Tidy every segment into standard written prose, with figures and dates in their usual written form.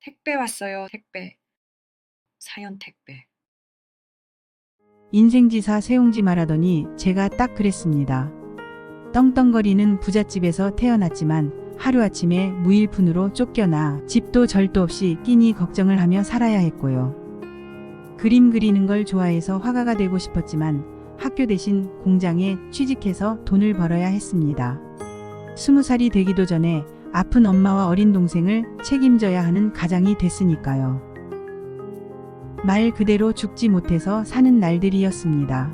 택배 왔어요, 택배. 사연 택배. 인생지사 세용지 말하더니 제가 딱 그랬습니다. 떵떵거리는 부잣집에서 태어났지만 하루아침에 무일푼으로 쫓겨나 집도 절도 없이 끼니 걱정을 하며 살아야 했고요. 그림 그리는 걸 좋아해서 화가가 되고 싶었지만 학교 대신 공장에 취직해서 돈을 벌어야 했습니다. 20살이 되기도 전에 아픈 엄마와 어린 동생을 책임져야 하는 가장이 됐으니까요. 말 그대로 죽지 못해서 사는 날들이었습니다.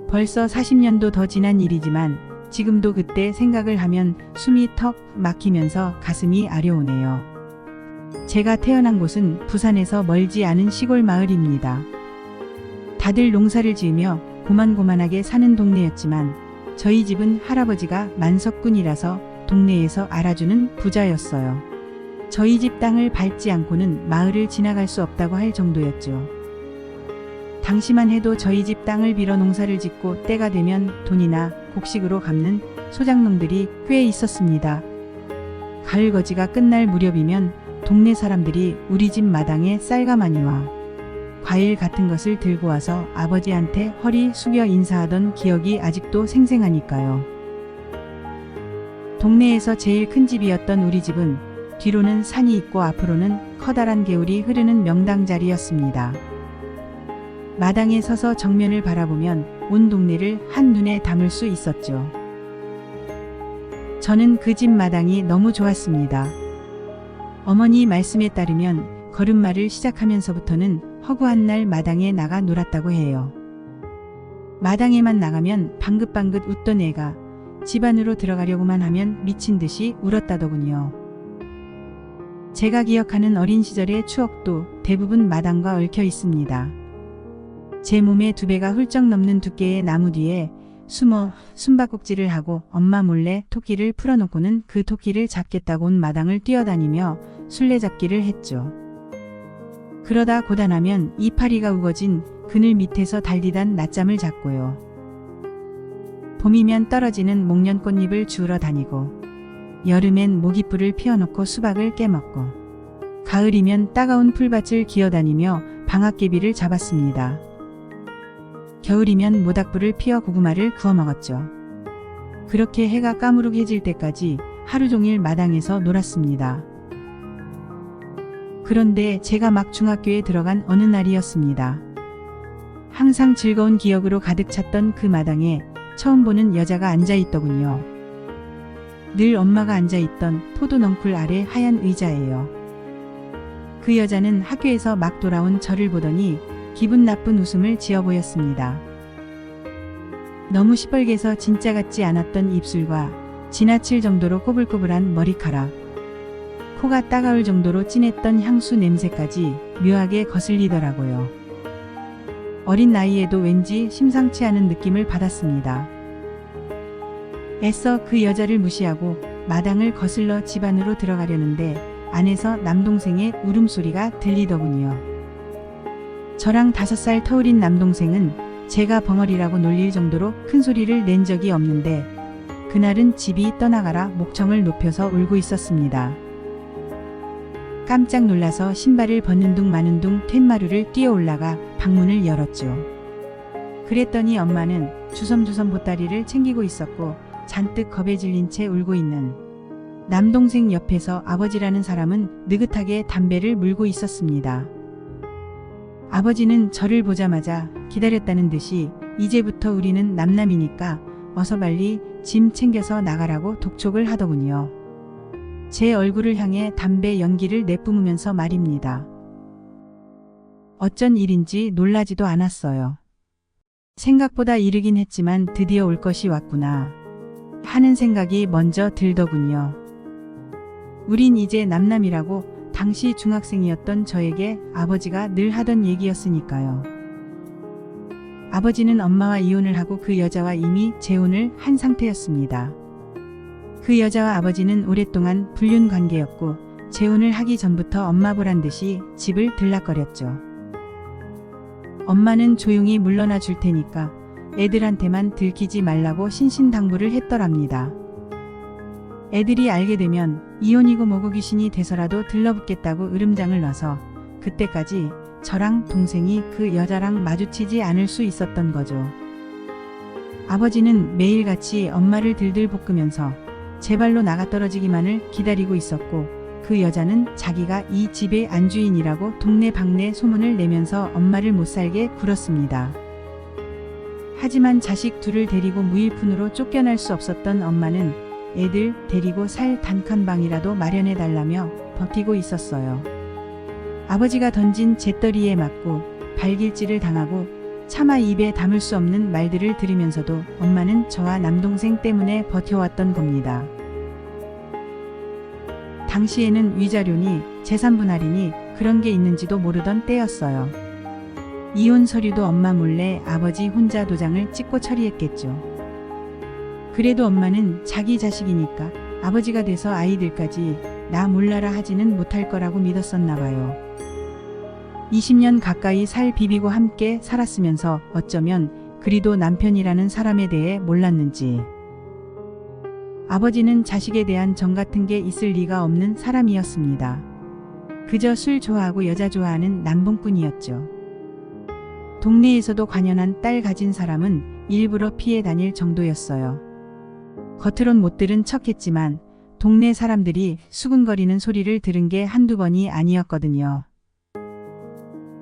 벌써 40년도 더 지난 일이지만 지금도 그때 생각을 하면 숨이 턱 막히면서 가슴이 아려오네요. 제가 태어난 곳은 부산에서 멀지 않은 시골 마을입니다. 다들 농사를 지으며 고만고만하게 사는 동네였지만 저희 집은 할아버지가 만석군이라서 동네에서 알아주는 부자였어요. 저희 집 땅을 밟지 않고는 마을을 지나갈 수 없다고 할 정도였죠. 당시만 해도 저희 집 땅을 빌어 농사를 짓고 때가 되면 돈이나 곡식으로 갚는 소작농들이 꽤 있었습니다. 가을 거지가 끝날 무렵이면 동네 사람들이 우리 집 마당에 쌀가마니와 과일 같은 것을 들고 와서 아버지한테 허리 숙여 인사하던 기억이 아직도 생생하니까요. 동네에서 제일 큰 집이었던 우리 집은 뒤로는 산이 있고 앞으로는 커다란 개울이 흐르는 명당자리였습니다. 마당에 서서 정면을 바라보면 온 동네를 한눈에 담을 수 있었죠. 저는 그 집 마당이 너무 좋았습니다. 어머니 말씀에 따르면 걸음마를 시작하면서부터는 허구한 날 마당에 나가 놀았다고 해요. 마당에만 나가면 방긋방긋 웃던 애가 집 안으로 들어가려고만 하면 미친 듯이 울었다더군요. 제가 기억하는 어린 시절의 추억도 대부분 마당과 얽혀 있습니다. 제 몸의 2배가 훌쩍 넘는 두께의 나무 뒤에 숨어 숨바꼭질을 하고 엄마 몰래 토끼를 풀어놓고는 그 토끼를 잡겠다고 온 마당을 뛰어다니며 술래잡기를 했죠. 그러다 고단하면 이파리가 우거진 그늘 밑에서 달디단 낮잠을 잤고요. 봄이면 떨어지는 목련꽃잎을 주우러 다니고 여름엔 모깃불을 피워놓고 수박을 깨먹고 가을이면 따가운 풀밭을 기어다니며 방앗개비를 잡았습니다. 겨울이면 모닥불을 피워 고구마를 구워 먹었죠. 그렇게 해가 까무룩해질 때까지 하루 종일 마당에서 놀았습니다. 그런데 제가 막 중학교에 들어간 어느 날이었습니다. 항상 즐거운 기억으로 가득 찼던 그 마당에 처음 보는 여자가 앉아있더군요. 늘 엄마가 앉아있던 포도넝쿨 아래 하얀 의자예요. 그 여자는 학교에서 막 돌아온 저를 보더니 기분 나쁜 웃음을 지어 보였습니다. 너무 시뻘개서 진짜 같지 않았던 입술과 지나칠 정도로 꼬불꼬불한 머리카락, 코가 따가울 정도로 진했던 향수 냄새까지 묘하게 거슬리더라고요. 어린 나이에도 왠지 심상치 않은 느낌을 받았습니다. 애써 그 여자를 무시하고 마당을 거슬러 집 안으로 들어가려는데 안에서 남동생의 울음소리가 들리더군요. 저랑 5살 터울인 남동생은 제가 벙어리라고 놀릴 정도로 큰 소리를 낸 적이 없는데 그날은 집이 떠나가라 목청을 높여서 울고 있었습니다. 깜짝 놀라서 신발을 벗는 둥 마는 둥 툇마루를 뛰어 올라가 방문을 열었죠. 그랬더니 엄마는 주섬주섬 보따리를 챙기고 있었고 잔뜩 겁에 질린 채 울고 있는 남동생 옆에서 아버지라는 사람은 느긋하게 담배를 물고 있었습니다. 아버지는 저를 보자마자 기다렸다는 듯이 이제부터 우리는 남남이니까 어서 빨리 짐 챙겨서 나가라고 독촉을 하더군요. 제 얼굴을 향해 담배 연기를 내뿜으면서 말입니다. 어쩐 일인지 놀라지도 않았어요. 생각보다 이르긴 했지만 드디어 올 것이 왔구나 하는 생각이 먼저 들더군요. 우린 이제 남남이라고 당시 중학생이었던 저에게 아버지가 늘 하던 얘기였으니까요. 아버지는 엄마와 이혼을 하고 그 여자와 이미 재혼을 한 상태였습니다. 그 여자와 아버지는 오랫동안 불륜 관계였고 재혼을 하기 전부터 엄마 보란 듯이 집을 들락거렸죠. 엄마는 조용히 물러나 줄 테니까 애들한테만 들키지 말라고 신신당부를 했더랍니다. 애들이 알게 되면 이혼이고 뭐고 귀신이 돼서라도 들러붙겠다고 으름장을 놔서 그때까지 저랑 동생이 그 여자랑 마주치지 않을 수 있었던 거죠. 아버지는 매일같이 엄마를 들들 볶으면서 제발로 나가떨어지기만을 기다리고 있었고, 그 여자는 자기가 이 집의 안주인이라고 동네방네 소문을 내면서 엄마를 못살게 굴었습니다. 하지만 자식 둘을 데리고 무일푼으로 쫓겨날 수 없었던 엄마는 애들 데리고 살 단칸방이라도 마련해달라며 버티고 있었어요. 아버지가 던진 재떨이에 맞고 발길질을 당하고 차마 입에 담을 수 없는 말들을 들으면서도 엄마는 저와 남동생 때문에 버텨왔던 겁니다. 당시에는 위자료니 재산분할이니 그런 게 있는지도 모르던 때였어요. 이혼 서류도 엄마 몰래 아버지 혼자 도장을 찍고 처리했겠죠. 그래도 엄마는 자기 자식이니까 아버지가 돼서 아이들까지 나 몰라라 하지는 못할 거라고 믿었었나 봐요. 20년 가까이 살 비비고 함께 살았으면서 어쩌면 그리도 남편이라는 사람에 대해 몰랐는지. 아버지는 자식에 대한 정 같은 게 있을 리가 없는 사람이었습니다. 그저 술 좋아하고 여자 좋아하는 남봉꾼이었죠. 동네에서도 관연한 딸 가진 사람은 일부러 피해 다닐 정도였어요. 겉으론 못 들은 척했지만 동네 사람들이 수근거리는 소리를 들은 게 한두 번이 아니었거든요.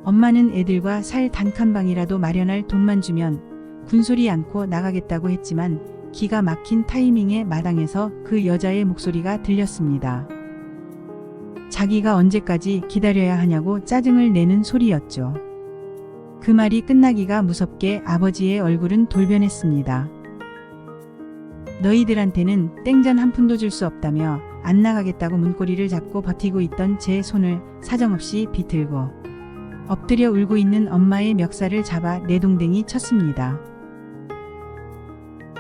엄마는 애들과 살 단칸방이라도 마련할 돈만 주면 군소리 않고 나가겠다고 했지만 기가 막힌 타이밍에 마당에서 그 여자의 목소리가 들렸습니다. 자기가 언제까지 기다려야 하냐고 짜증을 내는 소리였죠. 그 말이 끝나기가 무섭게 아버지의 얼굴은 돌변했습니다. 너희들한테는 땡전 한 푼도 줄 수 없다며 안 나가겠다고 문고리를 잡고 버티고 있던 제 손을 사정없이 비틀고 엎드려 울고 있는 엄마의 멱살을 잡아 내동댕이 쳤습니다.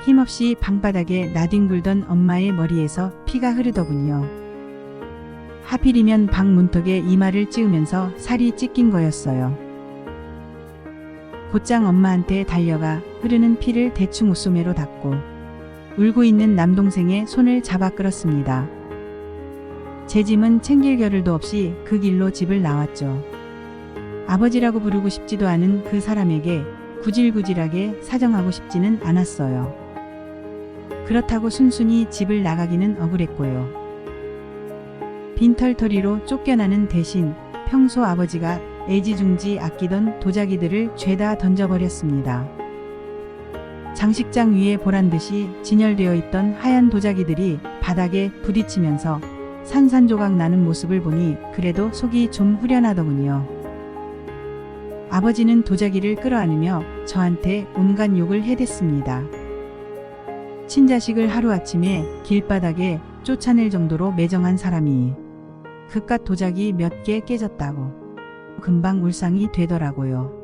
힘없이 방바닥에 나뒹굴던 엄마의 머리에서 피가 흐르더군요. 하필이면 방 문턱에 이마를 찍으면서 살이 찢긴 거였어요. 곧장 엄마한테 달려가 흐르는 피를 대충 옷소매로 닦고 울고 있는 남동생의 손을 잡아 끌었습니다. 제 짐은 챙길 겨를도 없이 그 길로 집을 나왔죠. 아버지라고 부르고 싶지도 않은 그 사람에게 구질구질하게 사정하고 싶지는 않았어요. 그렇다고 순순히 집을 나가기는 억울했고요. 빈털터리로 쫓겨나는 대신 평소 아버지가 애지중지 아끼던 도자기들을 죄다 던져버렸습니다. 장식장 위에 보란듯이 진열되어 있던 하얀 도자기들이 바닥에 부딪히면서 산산조각 나는 모습을 보니 그래도 속이 좀 후련하더군요. 아버지는 도자기를 끌어안으며 저한테 온갖 욕을 해댔습니다. 친자식을 하루아침에 길바닥에 쫓아낼 정도로 매정한 사람이 그깟 도자기 몇 개 깨졌다고 금방 울상이 되더라고요.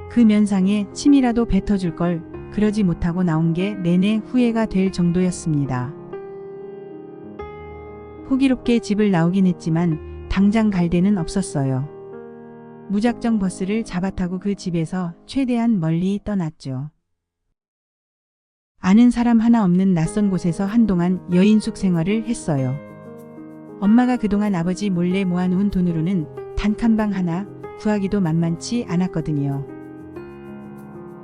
그 면상에 침이라도 뱉어줄 걸 그러지 못하고 나온 게 내내 후회가 될 정도였습니다. 호기롭게 집을 나오긴 했지만 당장 갈 데는 없었어요. 무작정 버스를 잡아 타고 그 집에서 최대한 멀리 떠났죠. 아는 사람 하나 없는 낯선 곳에서 한동안 여인숙 생활을 했어요. 엄마가 그동안 아버지 몰래 모아놓은 돈으로는 단칸방 하나 구하기도 만만치 않았거든요.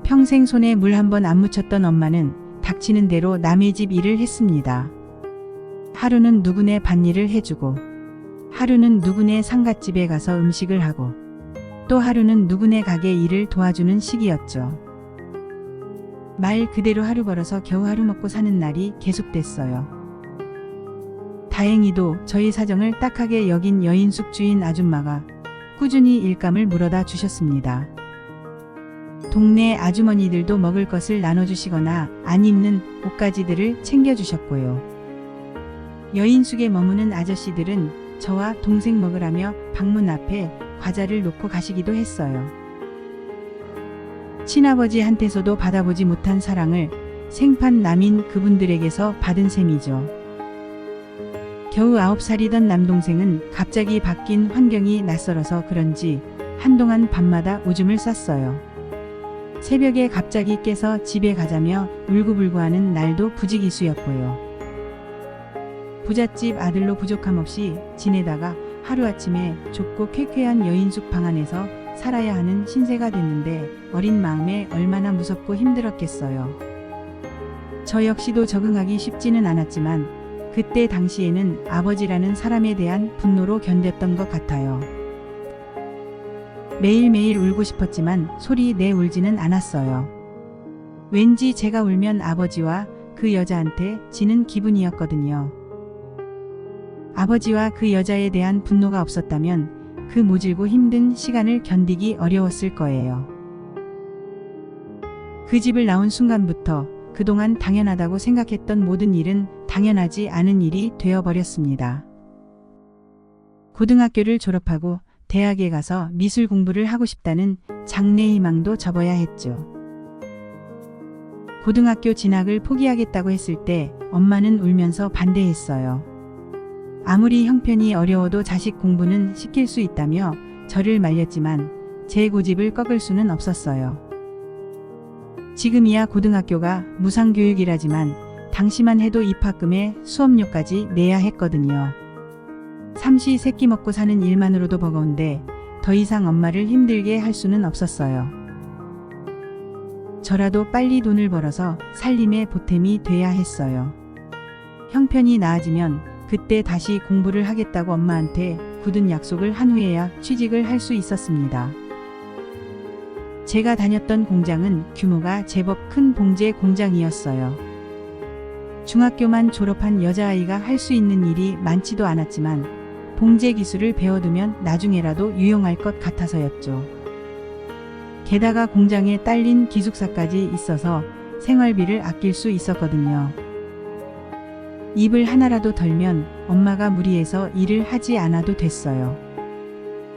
평생 손에 물 한 번 안 묻혔던 엄마는 닥치는 대로 남의 집 일을 했습니다. 하루는 누구네 밭일을 해주고, 하루는 누구네 상갓집에 가서 음식을 하고, 또 하루는 누구네 가게 일을 도와주는 시기였죠. 말 그대로 하루 벌어서 겨우 하루 먹고 사는 날이 계속됐어요. 다행히도 저희 사정을 딱하게 여긴 여인숙 주인 아줌마가 꾸준히 일감을 물어다 주셨습니다. 동네 아주머니들도 먹을 것을 나눠주시거나 안 입는 옷가지들을 챙겨주셨고요. 여인숙에 머무는 아저씨들은 저와 동생 먹으라며 방문 앞에 과자를 놓고 가시기도 했어요. 친아버지한테서도 받아보지 못한 사랑을 생판 남인 그분들에게서 받은 셈이죠. 겨우 9살이던 남동생은 갑자기 바뀐 환경이 낯설어서 그런지 한동안 밤마다 오줌을 쌌어요. 새벽에 갑자기 깨서 집에 가자며 울고불고하는 날도 부지기수였고요. 부잣집 아들로 부족함 없이 지내다가 하루아침에 좁고 쾌쾌한 여인숙 방 안에서 살아야 하는 신세가 됐는데 어린 마음에 얼마나 무섭고 힘들었겠어요. 저 역시도 적응하기 쉽지는 않았지만 그때 당시에는 아버지라는 사람에 대한 분노로 견뎠던 것 같아요. 매일매일 울고 싶었지만 소리 내 울지는 않았어요. 왠지 제가 울면 아버지와 그 여자한테 지는 기분이었거든요. 아버지와 그 여자에 대한 분노가 없었다면 그 모질고 힘든 시간을 견디기 어려웠을 거예요. 그 집을 나온 순간부터 그동안 당연하다고 생각했던 모든 일은 당연하지 않은 일이 되어버렸습니다. 고등학교를 졸업하고 대학에 가서 미술 공부를 하고 싶다는 장래 희망도 접어야 했죠. 고등학교 진학을 포기하겠다고 했을 때 엄마는 울면서 반대했어요. 아무리 형편이 어려워도 자식 공부는 시킬 수 있다며 저를 말렸지만 제 고집을 꺾을 수는 없었어요. 지금이야 고등학교가 무상교육이라지만 당시만 해도 입학금에 수업료까지 내야 했거든요. 삼시 세끼 먹고 사는 일만으로도 버거운데 더 이상 엄마를 힘들게 할 수는 없었어요. 저라도 빨리 돈을 벌어서 살림의 보탬이 돼야 했어요. 형편이 나아지면 그때 다시 공부를 하겠다고 엄마한테 굳은 약속을 한 후에야 취직을 할 수 있었습니다. 제가 다녔던 공장은 규모가 제법 큰 봉제 공장이었어요. 중학교만 졸업한 여자아이가 할 수 있는 일이 많지도 않았지만 봉제 기술을 배워두면 나중에라도 유용할 것 같아서였죠. 게다가 공장에 딸린 기숙사까지 있어서 생활비를 아낄 수 있었거든요. 입을 하나라도 덜면 엄마가 무리해서 일을 하지 않아도 됐어요.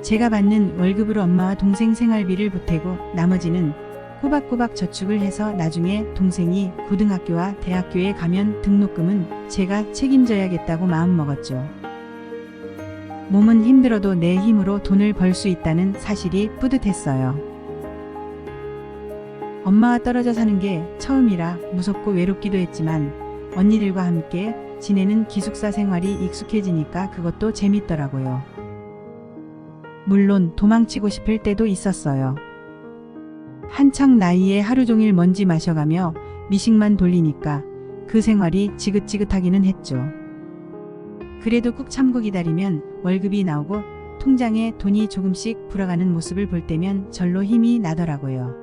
제가 받는 월급으로 엄마와 동생 생활비를 보태고 나머지는 꼬박꼬박 저축을 해서 나중에 동생이 고등학교와 대학교에 가면 등록금은 제가 책임져야겠다고 마음먹었죠. 몸은 힘들어도 내 힘으로 돈을 벌 수 있다는 사실이 뿌듯했어요. 엄마와 떨어져 사는 게 처음이라 무섭고 외롭기도 했지만 언니들과 함께 지내는 기숙사 생활이 익숙해지니까 그것도 재밌더라고요. 물론 도망치고 싶을 때도 있었어요. 한창 나이에 하루 종일 먼지 마셔가며 미식만 돌리니까 그 생활이 지긋지긋하기는 했죠. 그래도 꾹 참고 기다리면 월급이 나오고 통장에 돈이 조금씩 불어가는 모습을 볼 때면 절로 힘이 나더라고요.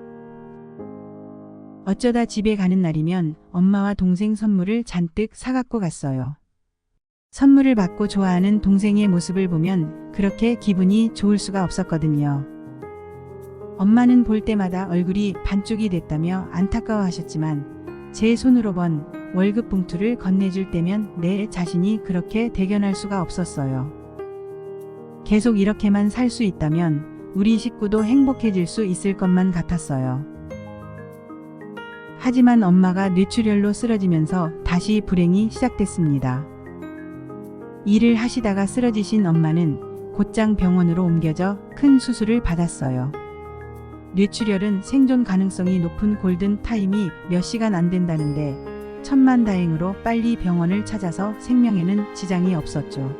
어쩌다 집에 가는 날이면 엄마와 동생 선물을 잔뜩 사갖고 갔어요. 선물을 받고 좋아하는 동생의 모습을 보면 그렇게 기분이 좋을 수가 없었거든요. 엄마는 볼 때마다 얼굴이 반쪽이 됐다며 안타까워하셨지만 제 손으로 번 월급 봉투를 건네줄 때면 내 자신이 그렇게 대견할 수가 없었어요. 계속 이렇게만 살 수 있다면 우리 식구도 행복해질 수 있을 것만 같았어요. 하지만 엄마가 뇌출혈로 쓰러지면서 다시 불행이 시작됐습니다. 일을 하시다가 쓰러지신 엄마는 곧장 병원으로 옮겨져 큰 수술을 받았어요. 뇌출혈은 생존 가능성이 높은 골든 타임이 몇 시간 안 된다는데 천만다행으로 빨리 병원을 찾아서 생명에는 지장이 없었죠.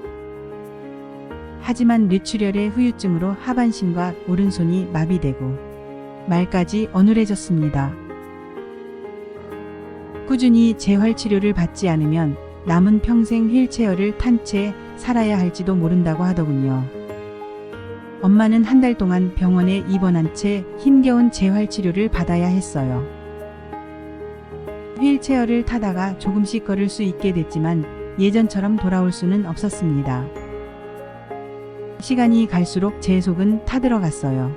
하지만 뇌출혈의 후유증으로 하반신과 오른손이 마비되고 말까지 어눌해졌습니다. 꾸준히 재활치료를 받지 않으면 남은 평생 휠체어를 탄 채 살아야 할지도 모른다고 하더군요. 엄마는 한 달 동안 병원에 입원한 채 힘겨운 재활치료를 받아야 했어요. 휠체어를 타다가 조금씩 걸을 수 있게 됐지만 예전처럼 돌아올 수는 없었습니다. 시간이 갈수록 제 속은 타들어갔어요.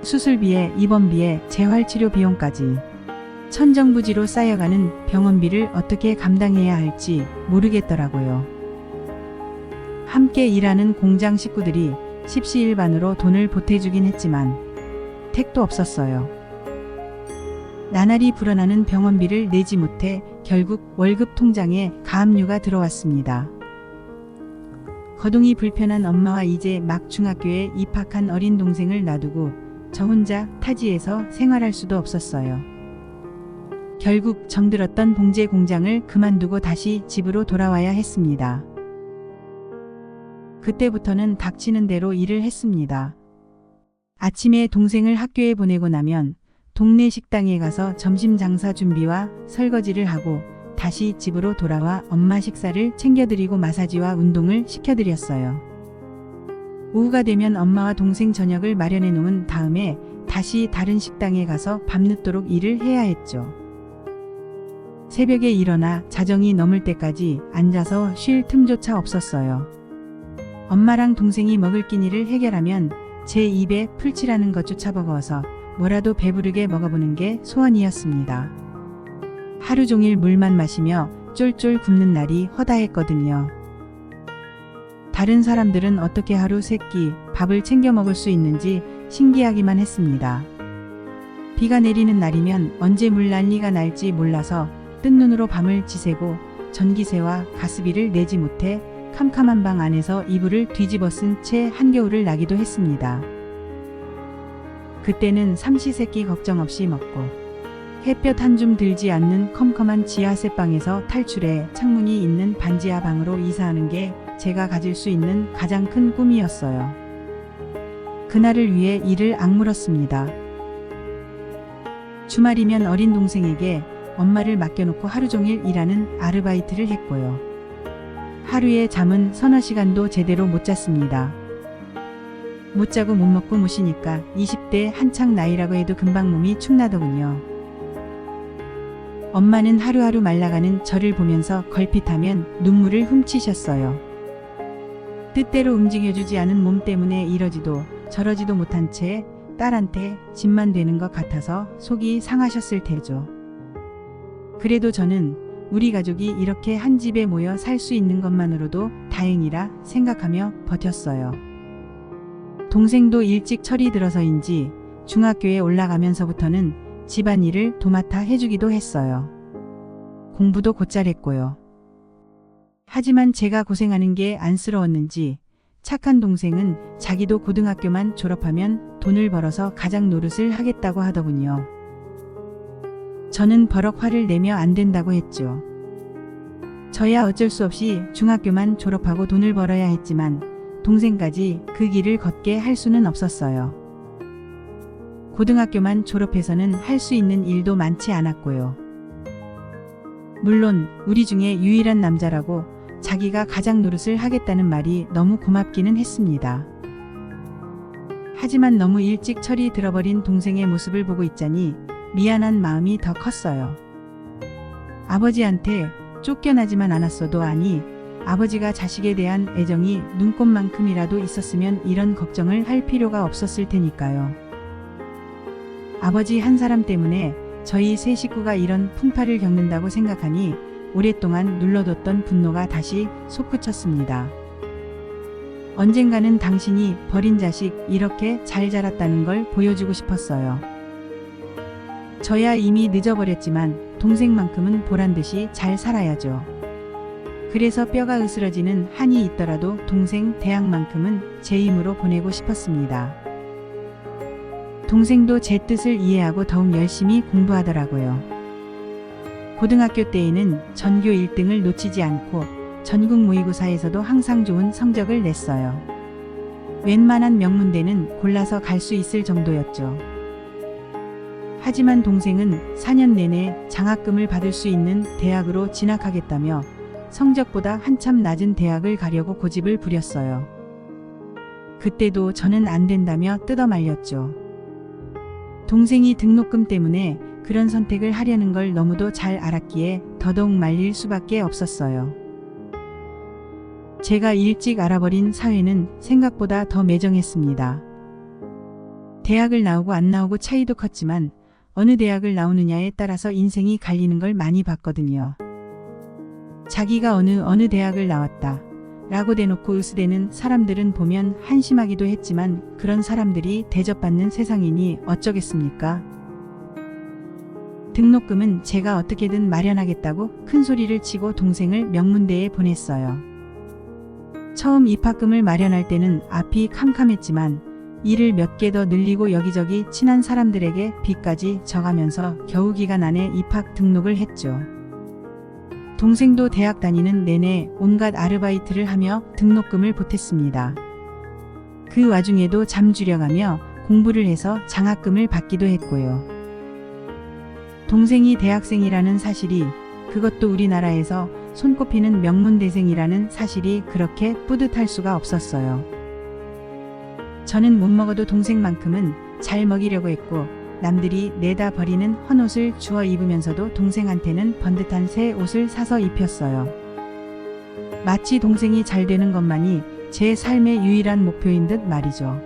수술비에 입원비에 재활치료 비용까지 천정부지로 쌓여가는 병원비를 어떻게 감당해야 할지 모르겠더라고요. 함께 일하는 공장 식구들이 십시일반으로 돈을 보태주긴 했지만 택도 없었어요. 나날이 불어나는 병원비를 내지 못해 결국 월급 통장에 가압류가 들어왔습니다. 거동이 불편한 엄마와 이제 막 중학교에 입학한 어린 동생을 놔두고 저 혼자 타지에서 생활할 수도 없었어요. 결국 정들었던 봉제 공장을 그만두고 다시 집으로 돌아와야 했습니다. 그때부터는 닥치는 대로 일을 했습니다. 아침에 동생을 학교에 보내고 나면 동네 식당에 가서 점심 장사 준비와 설거지를 하고 다시 집으로 돌아와 엄마 식사를 챙겨드리고 마사지와 운동을 시켜드렸어요. 오후가 되면 엄마와 동생 저녁을 마련해 놓은 다음에 다시 다른 식당에 가서 밤늦도록 일을 해야 했죠. 새벽에 일어나 자정이 넘을 때까지 앉아서 쉴 틈조차 없었어요. 엄마랑 동생이 먹을 끼니를 해결하면 제 입에 풀칠하는 것조차 버거워서 뭐라도 배부르게 먹어보는 게 소원이었습니다. 하루 종일 물만 마시며 쫄쫄 굶는 날이 허다했거든요. 다른 사람들은 어떻게 하루 세 끼 밥을 챙겨 먹을 수 있는지 신기하기만 했습니다. 비가 내리는 날이면 언제 물난리가 날지 몰라서 뜬 눈으로 밤을 지새고 전기세와 가스비를 내지 못해 캄캄한 방 안에서 이불을 뒤집어 쓴 채 한겨울을 나기도 했습니다. 그때는 삼시세끼 걱정 없이 먹고 햇볕 한 줌 들지 않는 컴컴한 지하세방에서 탈출해 창문이 있는 반지하 방으로 이사하는 게 제가 가질 수 있는 가장 큰 꿈이었어요. 그날을 위해 일을 악물었습니다. 주말이면 어린 동생에게 엄마를 맡겨놓고 하루 종일 일하는 아르바이트를 했고요. 하루에 잠은 서너 시간도 제대로 못 잤습니다. 못 자고 못 먹고 못 쉬니까 20대 한창 나이라고 해도 금방 몸이 축나더군요. 엄마는 하루하루 말라가는 저를 보면서 걸핏하면 눈물을 훔치셨어요. 뜻대로 움직여주지 않은 몸 때문에 이러지도 저러지도 못한 채 딸한테 집만 되는 것 같아서 속이 상하셨을 테죠. 그래도 저는 우리 가족이 이렇게 한 집에 모여 살 수 있는 것만으로도 다행이라 생각하며 버텼어요. 동생도 일찍 철이 들어서인지 중학교에 올라가면서부터는 집안일을 도맡아 해주기도 했어요. 공부도 곧잘 했고요. 하지만 제가 고생하는 게 안쓰러웠는지 착한 동생은 자기도 고등학교만 졸업하면 돈을 벌어서 가장 노릇을 하겠다고 하더군요. 저는 버럭 화를 내며 안 된다고 했죠. 저야 어쩔 수 없이 중학교만 졸업하고 돈을 벌어야 했지만 동생까지 그 길을 걷게 할 수는 없었어요. 고등학교만 졸업해서는 할 수 있는 일도 많지 않았고요. 물론 우리 중에 유일한 남자라고 자기가 가장 노릇을 하겠다는 말이 너무 고맙기는 했습니다. 하지만 너무 일찍 철이 들어버린 동생의 모습을 보고 있자니 미안한 마음이 더 컸어요. 아버지한테 쫓겨나지만 않았어도 아니 아버지가 자식에 대한 애정이 눈꼽만큼이라도 있었으면 이런 걱정을 할 필요가 없었을 테니까요. 아버지 한 사람 때문에 저희 세 식구가 이런 풍파를 겪는다고 생각하니 오랫동안 눌러뒀던 분노가 다시 솟구쳤습니다. 언젠가는 당신이 버린 자식 이렇게 잘 자랐다는 걸 보여주고 싶었어요. 저야 이미 늦어버렸지만 동생만큼은 보란듯이 잘 살아야죠. 그래서 뼈가 으스러지는 한이 있더라도 동생 대학만큼은 제 힘으로 보내고 싶었습니다. 동생도 제 뜻을 이해하고 더욱 열심히 공부하더라고요. 고등학교 때에는 전교 1등을 놓치지 않고 전국 모의고사에서도 항상 좋은 성적을 냈어요. 웬만한 명문대는 골라서 갈 수 있을 정도였죠. 하지만 동생은 4년 내내 장학금을 받을 수 있는 대학으로 진학하겠다며 성적보다 한참 낮은 대학을 가려고 고집을 부렸어요. 그때도 저는 안 된다며 뜯어말렸죠. 동생이 등록금 때문에 그런 선택을 하려는 걸 너무도 잘 알았기에 더더욱 말릴 수밖에 없었어요. 제가 일찍 알아버린 사회는 생각보다 더 매정했습니다. 대학을 나오고 안 나오고 차이도 컸지만 어느 대학을 나오느냐에 따라서 인생이 갈리는 걸 많이 봤거든요. 자기가 어느 대학을 나왔다 라고 대놓고 으스대는 사람들은 보면 한심하기도 했지만 그런 사람들이 대접받는 세상이니 어쩌겠습니까? 등록금은 제가 어떻게든 마련하겠다고 큰 소리를 치고 동생을 명문대에 보냈어요. 처음 입학금을 마련할 때는 앞이 캄캄했지만 일을 몇 개 더 늘리고 여기저기 친한 사람들에게 빚까지 져가면서 겨우 기간 안에 입학 등록을 했죠. 동생도 대학 다니는 내내 온갖 아르바이트를 하며 등록금을 보탰습니다. 그 와중에도 잠 줄여가며 공부를 해서 장학금을 받기도 했고요. 동생이 대학생이라는 사실이, 그것도 우리나라에서 손꼽히는 명문대생이라는 사실이 그렇게 뿌듯할 수가 없었어요. 저는 못 먹어도 동생만큼은 잘 먹이려고 했고, 남들이 내다 버리는 헌옷을 주워 입으면서도 동생한테는 번듯한 새 옷을 사서 입혔어요. 마치 동생이 잘 되는 것만이 제 삶의 유일한 목표인 듯 말이죠.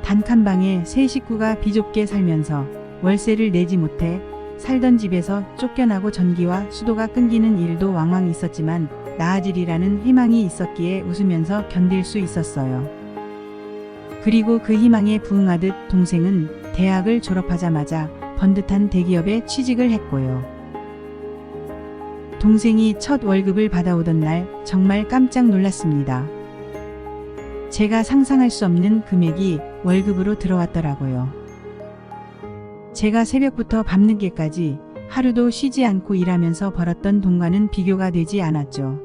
단칸방에 세 식구가 비좁게 살면서 월세를 내지 못해 살던 집에서 쫓겨나고 전기와 수도가 끊기는 일도 왕왕 있었지만 나아지리라는 희망이 있었기에 웃으면서 견딜 수 있었어요. 그리고 그 희망에 부응하듯 동생은 대학을 졸업하자마자 번듯한 대기업에 취직을 했고요. 동생이 첫 월급을 받아오던 날 정말 깜짝 놀랐습니다. 제가 상상할 수 없는 금액이 월급으로 들어왔더라고요. 제가 새벽부터 밤늦게까지 하루도 쉬지 않고 일하면서 벌었던 돈과는 비교가 되지 않았죠.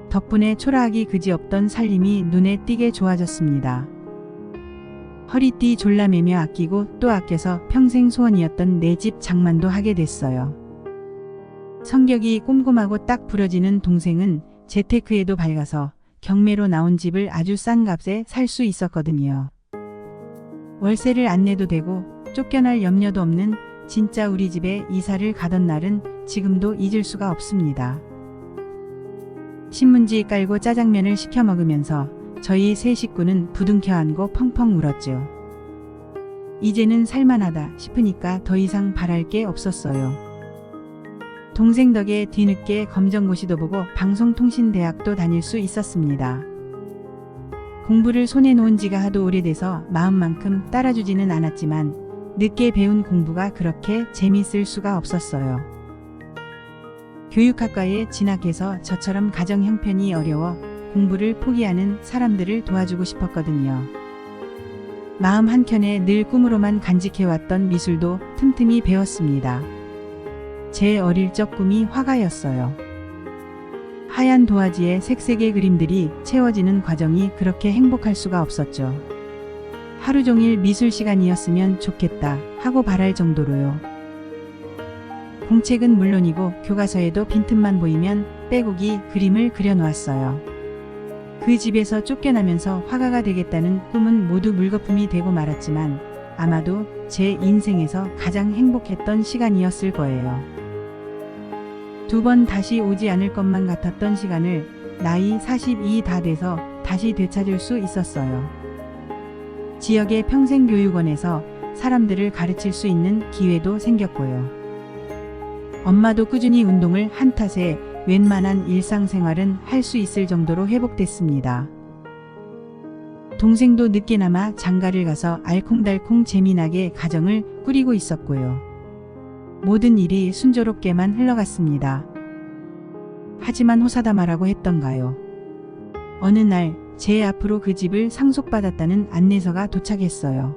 덕분에 초라하기 그지없던 살림이 눈에 띄게 좋아졌습니다. 허리띠 졸라매며 아끼고 또 아껴서 평생 소원이었던 내 집 장만도 하게 됐어요. 성격이 꼼꼼하고 딱 부러지는 동생은 재테크에도 밝아서 경매로 나온 집을 아주 싼 값에 살 수 있었거든요. 월세를 안 내도 되고 쫓겨날 염려도 없는 진짜 우리 집에 이사를 가던 날은 지금도 잊을 수가 없습니다. 신문지 깔고 짜장면을 시켜 먹으면서 저희 세 식구는 부둥켜 안고 펑펑 울었죠. 이제는 살만하다 싶으니까 더 이상 바랄 게 없었어요. 동생 덕에 뒤늦게 검정고시도 보고 방송통신대학도 다닐 수 있었습니다. 공부를 손에 놓은 지가 하도 오래돼서 마음만큼 따라주지는 않았지만 늦게 배운 공부가 그렇게 재밌을 수가 없었어요. 교육학과에 진학해서 저처럼 가정 형편이 어려워 공부를 포기하는 사람들을 도와주고 싶었거든요. 마음 한켠에 늘 꿈으로만 간직해왔던 미술도 틈틈이 배웠습니다. 제 어릴 적 꿈이 화가였어요. 하얀 도화지에 색색의 그림들이 채워지는 과정이 그렇게 행복할 수가 없었죠. 하루 종일 미술 시간이었으면 좋겠다 하고 바랄 정도로요. 공책은 물론이고 교과서에도 빈틈만 보이면 빼곡히 그림을 그려놓았어요. 그 집에서 쫓겨나면서 화가가 되겠다는 꿈은 모두 물거품이 되고 말았지만 아마도 제 인생에서 가장 행복했던 시간이었을 거예요. 2번 다시 오지 않을 것만 같았던 시간을 나이 42 다 돼서 다시 되찾을 수 있었어요. 지역의 평생교육원에서 사람들을 가르칠 수 있는 기회도 생겼고요. 엄마도 꾸준히 운동을 한 탓에 웬만한 일상생활은 할 수 있을 정도로 회복됐습니다. 동생도 늦게나마 장가를 가서 알콩달콩 재미나게 가정을 꾸리고 있었고요. 모든 일이 순조롭게만 흘러갔습니다. 하지만 호사다마라고 했던가요. 어느 날 제 앞으로 그 집을 상속받았다는 안내서가 도착했어요.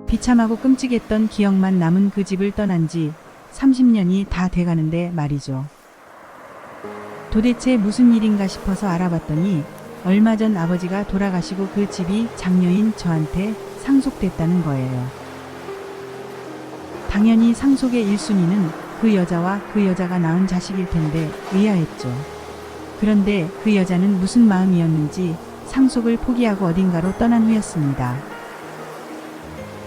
비참하고 끔찍했던 기억만 남은 그 집을 떠난 지 30년이 다 돼가는데 말이죠. 도대체 무슨 일인가 싶어서 알아봤더니 얼마 전 아버지가 돌아가시고 그 집이 장녀인 저한테 상속됐다는 거예요. 당연히 상속의 1순위는 그 여자와 그 여자가 낳은 자식일 텐데 의아했죠. 그런데 그 여자는 무슨 마음이었는지 상속을 포기하고 어딘가로 떠난 후였습니다.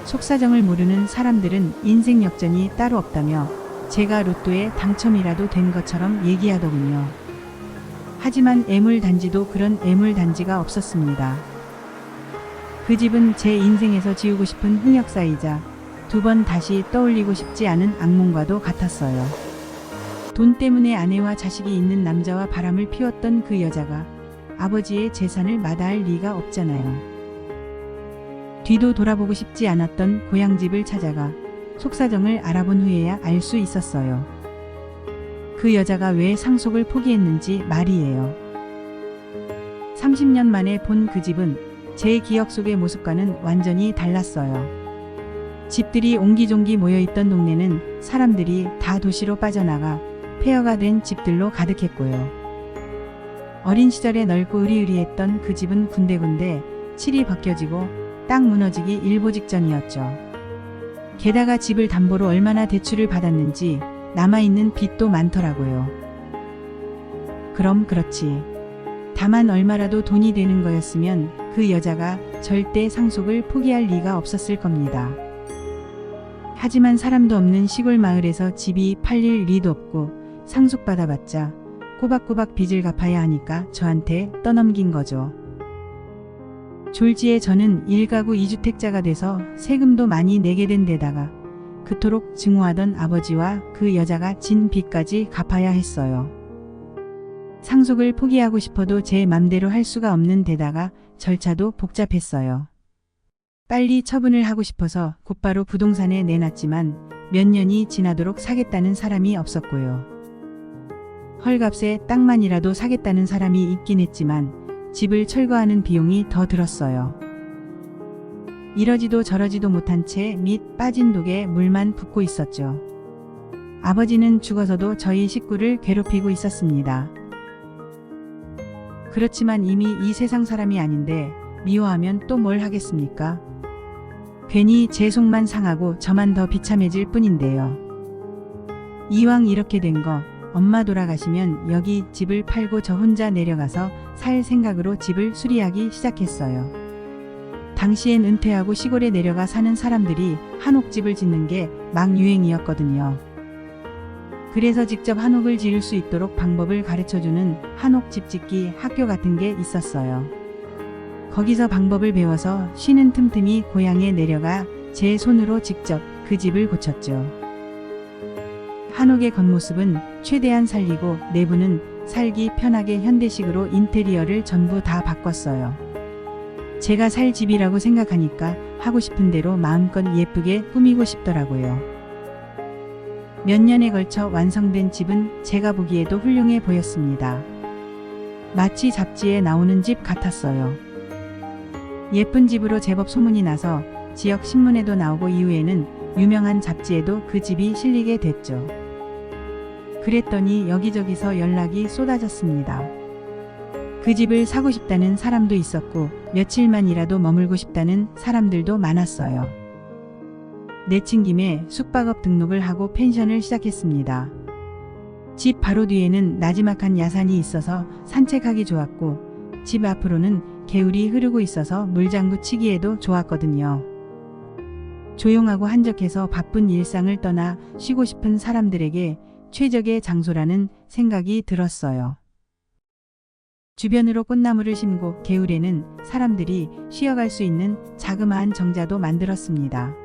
속사정을 모르는 사람들은 인생 역전이 따로 없다며 제가 로또에 당첨이라도 된 것처럼 얘기하더군요. 하지만 애물단지도 그런 애물단지가 없었습니다. 그 집은 제 인생에서 지우고 싶은 흑역사이자 2번 다시 떠올리고 싶지 않은 악몽과도 같았어요. 돈 때문에 아내와 자식이 있는 남자와 바람을 피웠던 그 여자가 아버지의 재산을 마다할 리가 없잖아요. 뒤도 돌아보고 싶지 않았던 고향집을 찾아가 속사정을 알아본 후에야 알 수 있었어요. 그 여자가 왜 상속을 포기했는지 말이에요. 30년 만에 본 그 집은 제 기억 속의 모습과는 완전히 달랐어요. 집들이 옹기종기 모여있던 동네는 사람들이 다 도시로 빠져나가 폐허가 된 집들로 가득했고요. 어린 시절에 넓고 으리으리했던 그 집은 군데군데 칠이 벗겨지고 딱 무너지기 일보 직전이었죠. 게다가 집을 담보로 얼마나 대출을 받았는지 남아있는 빚도 많더라고요. 그럼 그렇지. 다만 얼마라도 돈이 되는 거였으면 그 여자가 절대 상속을 포기할 리가 없었을 겁니다. 하지만 사람도 없는 시골 마을에서 집이 팔릴 리도 없고 상속받아봤자 꼬박꼬박 빚을 갚아야 하니까 저한테 떠넘긴 거죠. 졸지에 저는 1가구 2주택자가 돼서 세금도 많이 내게 된 데다가 그토록 증오하던 아버지와 그 여자가 진 빚까지 갚아야 했어요. 상속을 포기하고 싶어도 제 맘대로 할 수가 없는 데다가 절차도 복잡했어요. 빨리 처분을 하고 싶어서 곧바로 부동산에 내놨지만 몇 년이 지나도록 사겠다는 사람이 없었고요. 헐값에 땅만이라도 사겠다는 사람이 있긴 했지만 집을 철거하는 비용이 더 들었어요. 이러지도 저러지도 못한 채 밑 빠진 독에 물만 붓고 있었죠. 아버지는 죽어서도 저희 식구를 괴롭히고 있었습니다. 그렇지만 이미 이 세상 사람이 아닌데 미워하면 또 뭘 하겠습니까? 괜히 제 속만 상하고 저만 더 비참해질 뿐인데요. 이왕 이렇게 된 거 엄마 돌아가시면 여기 집을 팔고 저 혼자 내려가서 살 생각으로 집을 수리하기 시작했어요. 당시엔 은퇴하고 시골에 내려가 사는 사람들이 한옥집을 짓는 게 막 유행이었거든요. 그래서 직접 한옥을 지을 수 있도록 방법을 가르쳐주는 한옥집 짓기 학교 같은 게 있었어요. 거기서 방법을 배워서 쉬는 틈틈이 고향에 내려가 제 손으로 직접 그 집을 고쳤죠. 한옥의 겉모습은 최대한 살리고 내부는 살기 편하게 현대식으로 인테리어를 전부 다 바꿨어요. 제가 살 집이라고 생각하니까 하고 싶은 대로 마음껏 예쁘게 꾸미고 싶더라고요. 몇 년에 걸쳐 완성된 집은 제가 보기에도 훌륭해 보였습니다. 마치 잡지에 나오는 집 같았어요. 예쁜 집으로 제법 소문이 나서 지역 신문에도 나오고 이후에는 유명한 잡지에도 그 집이 실리게 됐죠. 그랬더니 여기저기서 연락이 쏟아졌습니다. 그 집을 사고 싶다는 사람도 있었고 며칠만이라도 머물고 싶다는 사람들도 많았어요. 내친 김에 숙박업 등록을 하고 펜션을 시작했습니다. 집 바로 뒤에는 나지막한 야산이 있어서 산책하기 좋았고 집 앞으로는 개울이 흐르고 있어서 물장구 치기에도 좋았거든요. 조용하고 한적해서 바쁜 일상을 떠나 쉬고 싶은 사람들에게 최적의 장소라는 생각이 들었어요. 주변으로 꽃나무를 심고 개울에는 사람들이 쉬어갈 수 있는 자그마한 정자도 만들었습니다.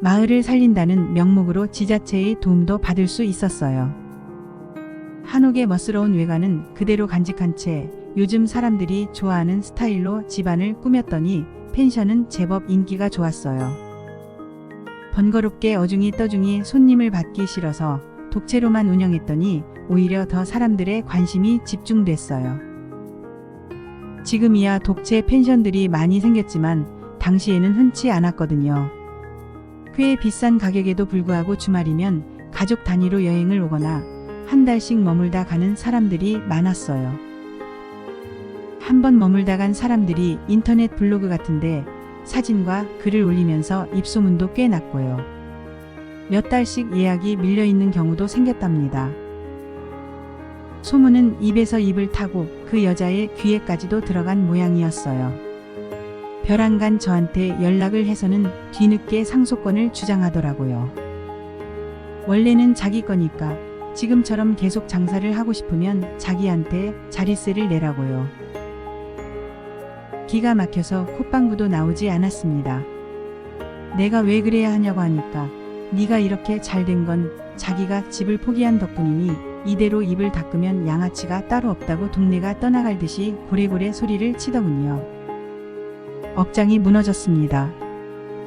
마을을 살린다는 명목으로 지자체의 도움도 받을 수 있었어요. 한옥의 멋스러운 외관은 그대로 간직한 채 요즘 사람들이 좋아하는 스타일로 집안을 꾸몄더니 펜션은 제법 인기가 좋았어요. 번거롭게 어중이 떠중이 손님을 받기 싫어서 독채로만 운영했더니 오히려 더 사람들의 관심이 집중됐어요. 지금이야 독채 펜션들이 많이 생겼지만 당시에는 흔치 않았거든요. 꽤 비싼 가격에도 불구하고 주말이면 가족 단위로 여행을 오거나 한 달씩 머물다 가는 사람들이 많았어요. 한번 머물다 간 사람들이 인터넷 블로그 같은데 사진과 글을 올리면서 입소문도 꽤 났고요. 몇 달씩 예약이 밀려있는 경우도 생겼답니다. 소문은 입에서 입을 타고 그 여자의 귀에까지도 들어간 모양이었어요. 벼랑간 저한테 연락을 해서는 뒤늦게 상속권을 주장하더라고요. 원래는 자기 거니까 지금처럼 계속 장사를 하고 싶으면 자기한테 자릿세를 내라고요. 기가 막혀서 콧방구도 나오지 않았습니다. 내가 왜 그래야 하냐고 하니까 네가 이렇게 잘된 건 자기가 집을 포기한 덕분이니 이대로 입을 닦으면 양아치가 따로 없다고 동네가 떠나갈 듯이 고래고래 소리를 치더군요. 억장이 무너졌습니다.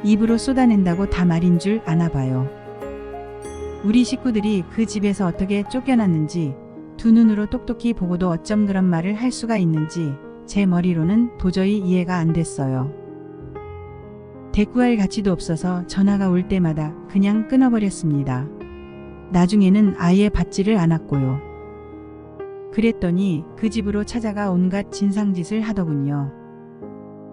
입으로 쏟아낸다고 다 말인 줄 아나 봐요. 우리 식구들이 그 집에서 어떻게 쫓겨났는지 두 눈으로 똑똑히 보고도 어쩜 그런 말을 할 수가 있는지 제 머리로는 도저히 이해가 안 됐어요. 대꾸할 가치도 없어서 전화가 올 때마다 그냥 끊어버렸습니다. 나중에는 아예 받지를 않았고요. 그랬더니 그 집으로 찾아가 온갖 진상짓을 하더군요.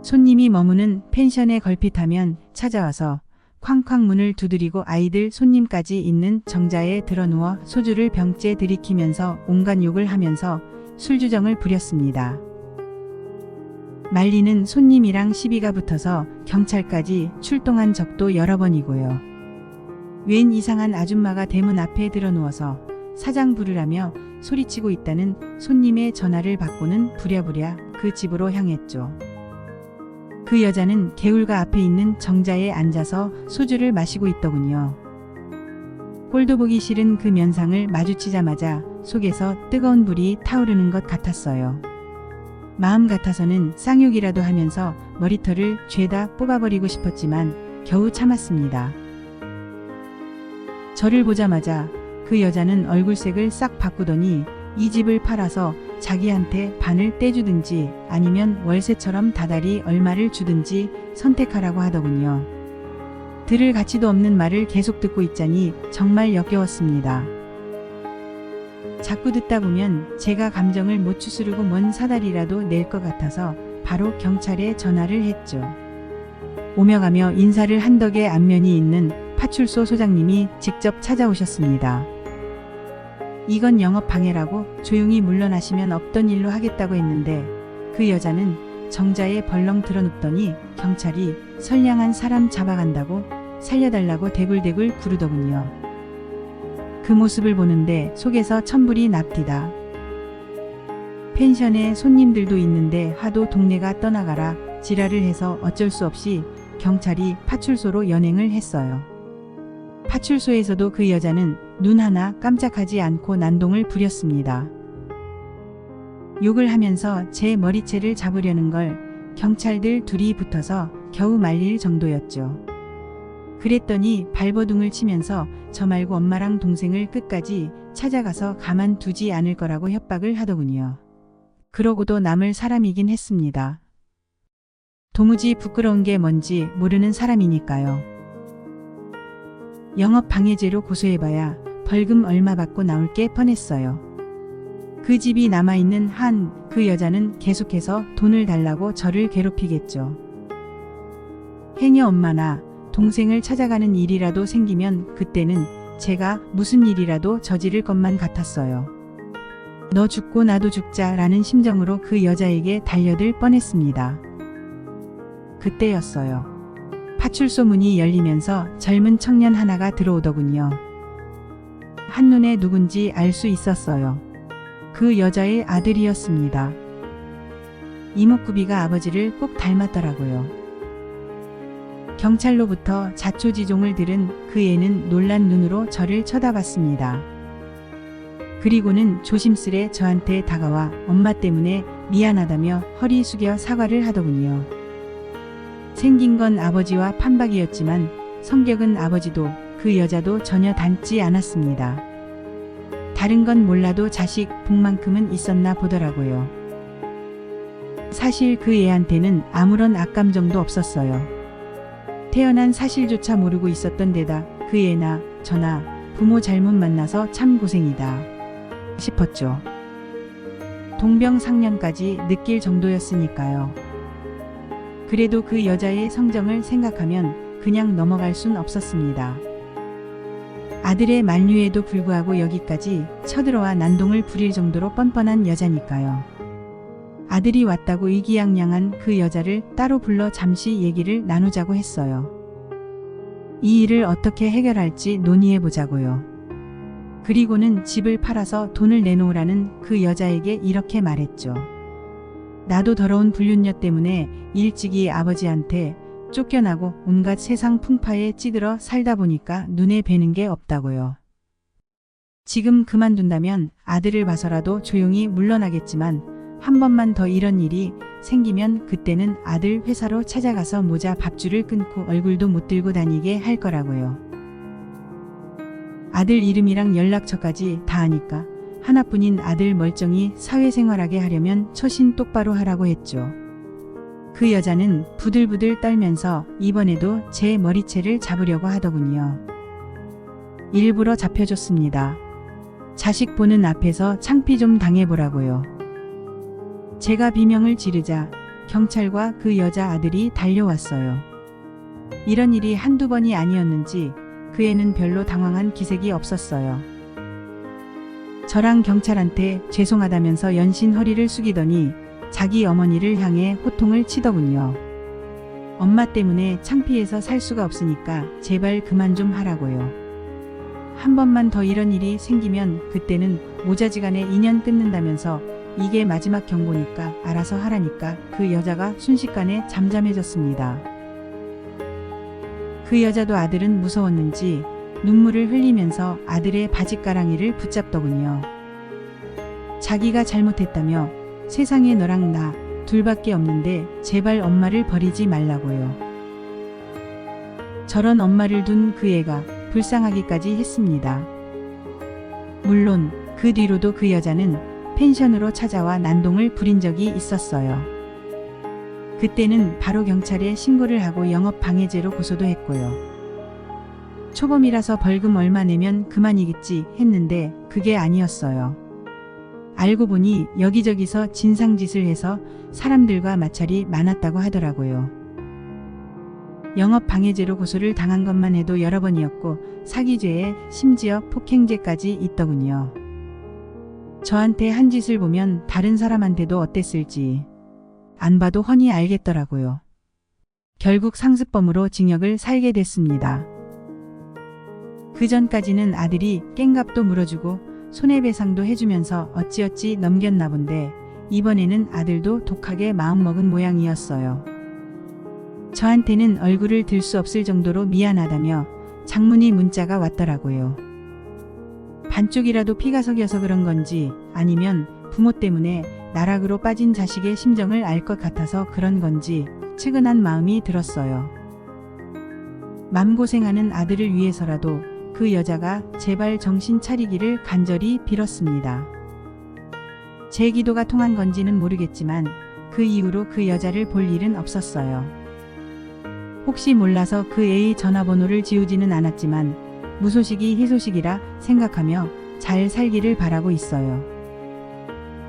손님이 머무는 펜션에 걸핏하면 찾아와서 쾅쾅 문을 두드리고 아이들 손님까지 있는 정자에 드러누워 소주를 병째 들이키면서 온갖 욕을 하면서 술주정을 부렸습니다. 말리는 손님이랑 시비가 붙어서 경찰까지 출동한 적도 여러 번이고요. 웬 이상한 아줌마가 대문 앞에 드러누워서 사장 부르라며 소리치고 있다는 손님의 전화를 받고는 부랴부랴 그 집으로 향했죠. 그 여자는 개울가 앞에 있는 정자에 앉아서 소주를 마시고 있더군요. 꼴도 보기 싫은 그 면상을 마주치자마자 속에서 뜨거운 불이 타오르는 것 같았어요. 마음 같아서는 쌍욕이라도 하면서 머리털을 죄다 뽑아버리고 싶었지만 겨우 참았습니다. 저를 보자마자 그 여자는 얼굴색을 싹 바꾸더니 이 집을 팔아서 자기한테 반을 떼주든지 아니면 월세처럼 다달이 얼마를 주든지 선택하라고 하더군요. 들을 가치도 없는 말을 계속 듣고 있자니 정말 역겨웠습니다. 자꾸 듣다 보면 제가 감정을 못 추스르고 뭔 사달이라도 낼 것 같아서 바로 경찰에 전화를 했죠. 오며 가며 인사를 한 덕에 안면이 있는 파출소 소장님이 직접 찾아오셨습니다. 이건 영업방해라고 조용히 물러나시면 없던 일로 하겠다고 했는데 그 여자는 정자에 벌렁 드러눕더니 경찰이 선량한 사람 잡아간다고 살려달라고 대굴대굴 구르더군요. 그 모습을 보는데 속에서 천불이 납디다. 펜션에 손님들도 있는데 하도 동네가 떠나가라 지랄을 해서 어쩔 수 없이 경찰이 파출소로 연행을 했어요. 파출소에서도 그 여자는 눈 하나 깜짝하지 않고 난동을 부렸습니다. 욕을 하면서 제 머리채를 잡으려는 걸 경찰들 둘이 붙어서 겨우 말릴 정도였죠. 그랬더니 발버둥을 치면서 저 말고 엄마랑 동생을 끝까지 찾아가서 가만두지 않을 거라고 협박을 하더군요. 그러고도 남을 사람이긴 했습니다. 도무지 부끄러운 게 뭔지 모르는 사람이니까요. 영업방해죄로 고소해봐야 벌금 얼마 받고 나올 게 뻔했어요. 그 집이 남아있는 한 그 여자는 계속해서 돈을 달라고 저를 괴롭히겠죠. 행여 엄마나 동생을 찾아가는 일이라도 생기면 그때는 제가 무슨 일이라도 저지를 것만 같았어요. 너 죽고 나도 죽자라는 심정으로 그 여자에게 달려들 뻔했습니다. 그때였어요. 파출소 문이 열리면서 젊은 청년 하나가 들어오더군요. 한눈에 누군지 알 수 있었어요. 그 여자의 아들이었습니다. 이목구비가 아버지를 꼭 닮았더라고요. 경찰로부터 자초지종을 들은 그 애는 놀란 눈으로 저를 쳐다봤습니다. 그리고는 조심스레 저한테 다가와 엄마 때문에 미안하다며 허리 숙여 사과를 하더군요. 생긴 건 아버지와 판박이었지만 성격은 아버지도 그 여자도 전혀 닮지 않았습니다. 다른 건 몰라도 자식 복만큼은 있었나 보더라고요. 사실 그 애한테는 아무런 악감정도 없었어요. 태어난 사실조차 모르고 있었던 데다 그 애나 저나 부모 잘못 만나서 참 고생이다 싶었죠. 동병상련까지 느낄 정도였으니까요. 그래도 그 여자의 성정을 생각하면 그냥 넘어갈 순 없었습니다. 아들의 만류에도 불구하고 여기까지 쳐들어와 난동을 부릴 정도로 뻔뻔한 여자니까요. 아들이 왔다고 의기양양한 그 여자를 따로 불러 잠시 얘기를 나누자고 했어요. 이 일을 어떻게 해결할지 논의해보자고요. 그리고는 집을 팔아서 돈을 내놓으라는 그 여자에게 이렇게 말했죠. 나도 더러운 불륜녀 때문에 일찍이 아버지한테 쫓겨나고 온갖 세상 풍파에 찌들어 살다 보니까 눈에 뵈는 게 없다고요. 지금 그만둔다면 아들을 봐서라도 조용히 물러나겠지만 한 번만 더 이런 일이 생기면 그때는 아들 회사로 찾아가서 모자 밥줄을 끊고 얼굴도 못 들고 다니게 할 거라고요. 아들 이름이랑 연락처까지 다 아니까 하나뿐인 아들 멀쩡히 사회생활하게 하려면 처신 똑바로 하라고 했죠. 그 여자는 부들부들 떨면서 이번에도 제 머리채를 잡으려고 하더군요. 일부러 잡혀줬습니다. 자식 보는 앞에서 창피 좀 당해보라고요. 제가 비명을 지르자 경찰과 그 여자 아들이 달려왔어요. 이런 일이 한두 번이 아니었는지 그 애는 별로 당황한 기색이 없었어요. 저랑 경찰한테 죄송하다면서 연신 허리를 숙이더니 자기 어머니를 향해 호통을 치더군요. 엄마 때문에 창피해서 살 수가 없으니까 제발 그만 좀 하라고요. 한 번만 더 이런 일이 생기면 그때는 모자지간에 인연 끊는다면서 이게 마지막 경고니까 알아서 하라니까 그 여자가 순식간에 잠잠해졌습니다. 그 여자도 아들은 무서웠는지 눈물을 흘리면서 아들의 바짓가랑이를 붙잡더군요. 자기가 잘못했다며 세상에 너랑 나 둘밖에 없는데 제발 엄마를 버리지 말라고요. 저런 엄마를 둔 그 애가 불쌍하기까지 했습니다. 물론 그 뒤로도 그 여자는 펜션으로 찾아와 난동을 부린 적이 있었어요. 그때는 바로 경찰에 신고를 하고 영업방해죄로 고소도 했고요. 초범이라서 벌금 얼마 내면 그만이겠지 했는데 그게 아니었어요. 알고 보니 여기저기서 진상짓을 해서 사람들과 마찰이 많았다고 하더라고요. 영업방해죄로 고소를 당한 것만 해도 여러 번이었고 사기죄에 심지어 폭행죄까지 있더군요. 저한테 한 짓을 보면 다른 사람한테도 어땠을지 안 봐도 훤히 알겠더라고요. 결국 상습범으로 징역을 살게 됐습니다. 그 전까지는 아들이 깽갑도 물어주고 손해배상도 해주면서 어찌어찌 넘겼나 본데 이번에는 아들도 독하게 마음먹은 모양이었어요. 저한테는 얼굴을 들 수 없을 정도로 미안하다며 장문의 문자가 왔더라고요. 반쪽이라도 피가 섞여서 그런 건지 아니면 부모 때문에 나락으로 빠진 자식의 심정을 알 것 같아서 그런 건지 측은한 마음이 들었어요. 맘고생하는 아들을 위해서라도 그 여자가 제발 정신 차리기를 간절히 빌었습니다. 제 기도가 통한 건지는 모르겠지만 그 이후로 그 여자를 볼 일은 없었어요. 혹시 몰라서 그 애의 전화번호를 지우지는 않았지만 무소식이 희소식이라 생각하며 잘 살기를 바라고 있어요.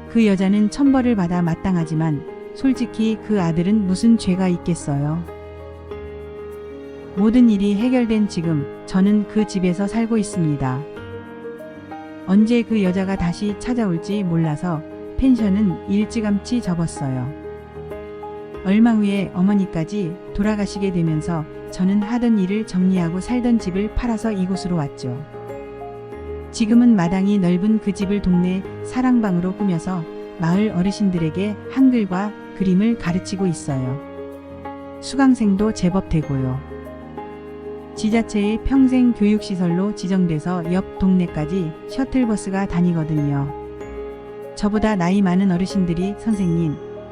그 여자는 천벌을 받아 마땅하지만 솔직히 그 아들은 무슨 죄가 있겠어요. 모든 일이 해결된 지금 저는 그 집에서 살고 있습니다. 언제 그 여자가 다시 찾아올지 몰라서 펜션은 일찌감치 접었어요. 얼마 후에 어머니까지 돌아가시게 되면서 저는 하던 일을 정리하고 살던 집을 팔아서 이곳으로 왔죠. 지금은 마당이 넓은 그 집을 동네 사랑방으로 꾸며서 마을 어르신들에게 한글과 그림을 가르치고 있어요. 수강생도 제법 되고요. 지자체의 평생 교육시설로 지정돼서 옆 동네까지 셔틀버스가 다니거든요. 저보다 나이 많은 어르신들이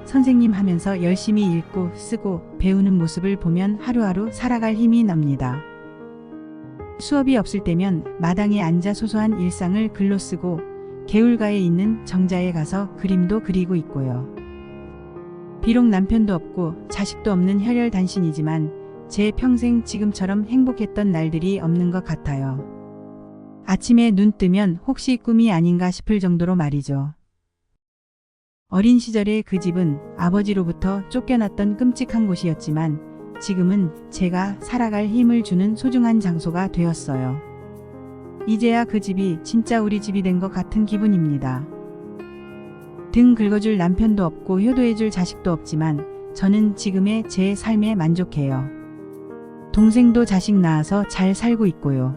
선생님 하면서 열심히 읽고 쓰고 배우는 모습을 보면 하루하루 살아갈 힘이 납니다. 수업이 없을 때면 마당에 앉아 소소한 일상을 글로 쓰고 개울가에 있는 정자에 가서 그림도 그리고 있고요. 비록 남편도 없고 자식도 없는 혈혈단신이지만 제 평생 지금처럼 행복했던 날들이 없는 것 같아요. 아침에 눈 뜨면 혹시 꿈이 아닌가 싶을 정도로 말이죠. 어린 시절의 그 집은 아버지로부터 쫓겨났던 끔찍한 곳이었지만 지금은 제가 살아갈 힘을 주는 소중한 장소가 되었어요. 이제야 그 집이 진짜 우리 집이 된 것 같은 기분입니다. 등 긁어줄 남편도 없고 효도해줄 자식도 없지만 저는 지금의 제 삶에 만족해요. 동생도 자식 낳아서 잘 살고 있고요.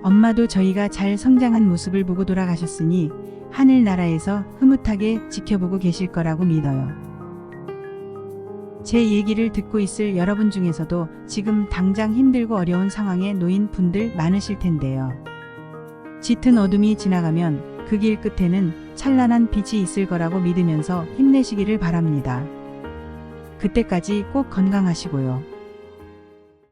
엄마도 저희가 잘 성장한 모습을 보고 돌아가셨으니 하늘나라에서 흐뭇하게 지켜보고 계실 거라고 믿어요. 제 얘기를 듣고 있을 여러분 중에서도 지금 당장 힘들고 어려운 상황에 놓인 분들 많으실 텐데요. 짙은 어둠이 지나가면 그 길 끝에는 찬란한 빛이 있을 거라고 믿으면서 힘내시기를 바랍니다. 그때까지 꼭 건강하시고요.